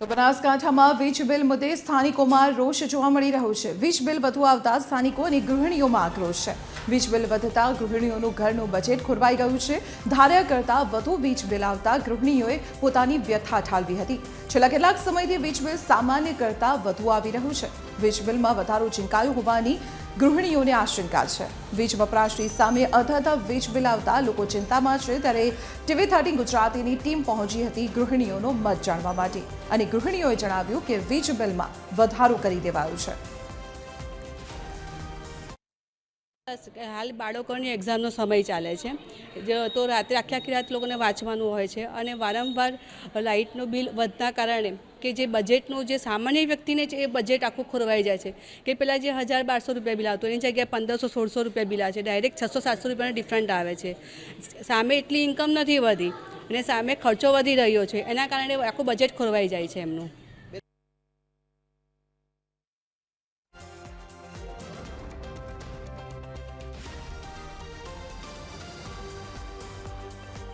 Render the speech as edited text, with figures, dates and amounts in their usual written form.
તો બનાસકાંઠામાં વીજ બિલ મુદ્દે સ્થાનિકોમાં રોષ જોવા મળી રહ્યો છે। વીજ બિલ વધુ આવતા સ્થાનિકો અને ગૃહિણીઓમાં આક્રોશ છે। વીજ બિલ વધતા ગૃહિણીઓનું ઘરનું બજેટ ખોરવાઈ ગયું છે। ધાર્યા કરતાં વધુ વીજ બિલ આવતા ગૃહિણીઓએ પોતાની વ્યથા ઠાલવી હતી। છેલ્લા કેટલાક સમયથી વીજ બિલ સામાન્ય કરતાં વધુ આવી રહ્યું છે। વીજ બિલમાં વધારો ઝીંકાયો હોવાની ગૃહિણીઓને આશંકા છે। વીજ વપરાશની સામે અધધ વીજ બિલ આવતા લોકો ચિંતામાં છે। ત્યારે TV13 ગુજરાતીની ટીમ પહોંચી હતી ગૃહિણીઓનો મત જાણવા માટે અને ગૃહિણીઓએ જણાવ્યું કે વીજ બિલમાં વધારો કરી દેવાયો છે। હાલ બાળકોની એક્ઝામનો સમય ચાલે છે, તો રાત્રે આખી રાત લોકોને વાંચવાનું હોય છે અને વારંવાર લાઇટનું બિલ વધતા કારણે કે જે બજેટનું જે સામાન્ય વ્યક્તિને છે એ બજેટ આખું ખોરવાઈ જાય છે કે પહેલાં જે 1000-1200 રૂપિયા બિલ આવતું એની જગ્યાએ 1500-1600 રૂપિયા બિલ આવે છે। ડાયરેક્ટ 600-700 રૂપિયાનો ડિફરન્ટ આવે છે। સામે એટલી ઇન્કમ નથી વધી અને સામે ખર્ચો વધી રહ્યો છે, એના કારણે આખું બજેટ ખોરવાઈ જાય છે એમનું।